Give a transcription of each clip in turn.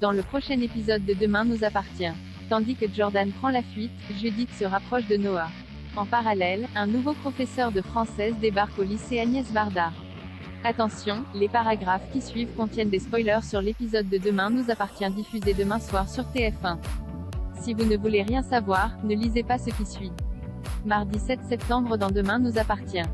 Dans le prochain épisode de Demain nous appartient. Tandis que Jordan prend la fuite, Judith se rapproche de Noah. En parallèle, un nouveau professeur de française débarque au lycée Agnès Varda. Attention, les paragraphes qui suivent contiennent des spoilers sur l'épisode de Demain nous appartient diffusé demain soir sur TF1. Si vous ne voulez rien savoir, ne lisez pas ce qui suit. Mardi 7 septembre dans Demain nous appartient.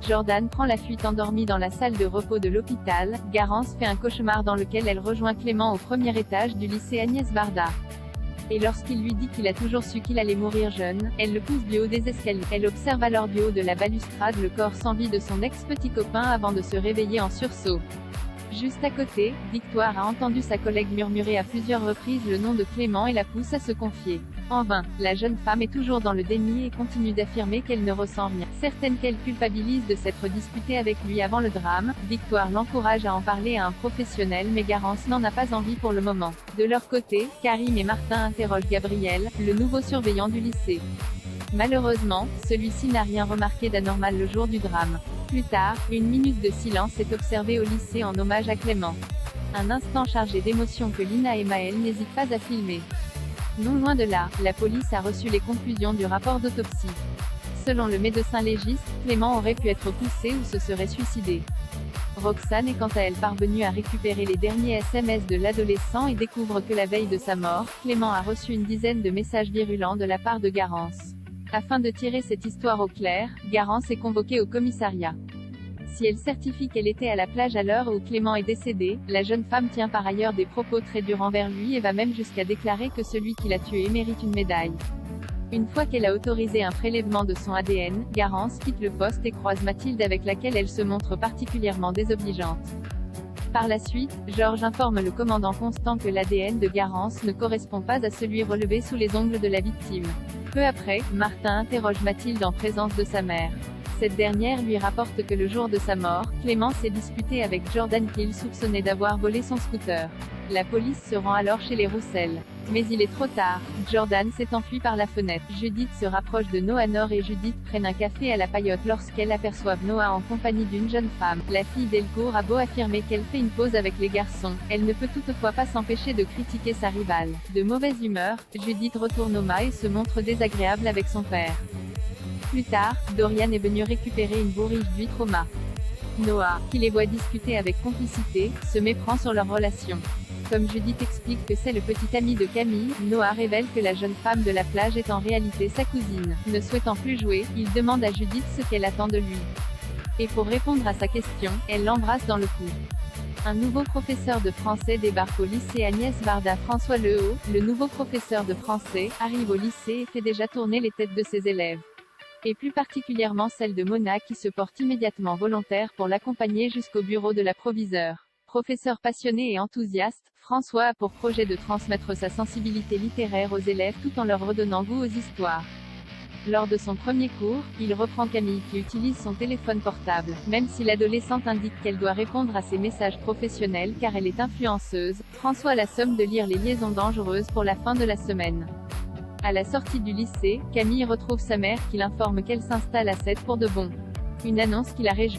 Jordan prend la fuite endormie dans la salle de repos de l'hôpital. Garance fait un cauchemar dans lequel elle rejoint Clément au premier étage du lycée Agnès Varda. Et lorsqu'il lui dit qu'il a toujours su qu'il allait mourir jeune, elle le pousse du haut des escaliers. Elle observe alors du haut de la balustrade le corps sans vie de son ex-petit copain avant de se réveiller en sursaut. Juste à côté, Victoire a entendu sa collègue murmurer à plusieurs reprises le nom de Clément et la pousse à se confier. En vain, la jeune femme est toujours dans le déni et continue d'affirmer qu'elle ne ressent rien. Certaine qu'elle culpabilise de s'être disputée avec lui avant le drame, Victoire l'encourage à en parler à un professionnel mais Garance n'en a pas envie pour le moment. De leur côté, Karim et Martin interrogent Gabriel, le nouveau surveillant du lycée. Malheureusement, celui-ci n'a rien remarqué d'anormal le jour du drame. Plus tard, une minute de silence est observée au lycée en hommage à Clément. Un instant chargé d'émotions que Lina et Maël n'hésitent pas à filmer. Non loin de là, la police a reçu les conclusions du rapport d'autopsie. Selon le médecin légiste, Clément aurait pu être poussé ou se serait suicidé. Roxane est quant à elle parvenue à récupérer les derniers SMS de l'adolescent et découvre que la veille de sa mort, Clément a reçu une dizaine de messages virulents de la part de Garance. Afin de tirer cette histoire au clair, Garance est convoquée au commissariat. Si elle certifie qu'elle était à la plage à l'heure où Clément est décédé, la jeune femme tient par ailleurs des propos très durs envers lui et va même jusqu'à déclarer que celui qui l'a tué mérite une médaille. Une fois qu'elle a autorisé un prélèvement de son ADN, Garance quitte le poste et croise Mathilde avec laquelle elle se montre particulièrement désobligeante. Par la suite, Georges informe le commandant Constant que l'ADN de Garance ne correspond pas à celui relevé sous les ongles de la victime. Peu après, Martin interroge Mathilde en présence de sa mère. Cette dernière lui rapporte que le jour de sa mort, Clément s'est disputé avec Jordan qu'il soupçonnait d'avoir volé son scooter. La police se rend alors chez les Roussel. Mais il est trop tard, Jordan s'est enfui par la fenêtre. Judith se rapproche de Noah. Nord et Judith prennent un café à la Paillote lorsqu'elles aperçoivent Noah en compagnie d'une jeune femme. La fille Delcourt a beau affirmer qu'elle fait une pause avec les garçons, elle ne peut toutefois pas s'empêcher de critiquer sa rivale. De mauvaise humeur, Judith retourne au mât et se montre désagréable avec son père. Plus tard, Dorian est venu récupérer une bourriche d'huîtres au mât. Noah, qui les voit discuter avec complicité, se méprend sur leur relation. Comme Judith explique que c'est le petit ami de Camille, Noah révèle que la jeune femme de la plage est en réalité sa cousine. Ne souhaitant plus jouer, il demande à Judith ce qu'elle attend de lui. Et pour répondre à sa question, elle l'embrasse dans le cou. Un nouveau professeur de français débarque au lycée Agnès Varda. François Lehaut, le nouveau professeur de français, arrive au lycée et fait déjà tourner les têtes de ses élèves. Et plus particulièrement celle de Mona qui se porte immédiatement volontaire pour l'accompagner jusqu'au bureau de la proviseure. Professeur passionné et enthousiaste, François a pour projet de transmettre sa sensibilité littéraire aux élèves tout en leur redonnant goût aux histoires. Lors de son premier cours, il reprend Camille qui utilise son téléphone portable. Même si l'adolescente indique qu'elle doit répondre à ses messages professionnels car elle est influenceuse, François a la somme de lire les liaisons dangereuses pour la fin de la semaine. À la sortie du lycée, Camille retrouve sa mère qui l'informe qu'elle s'installe à 7 pour de bon. Une annonce qui la réjouit.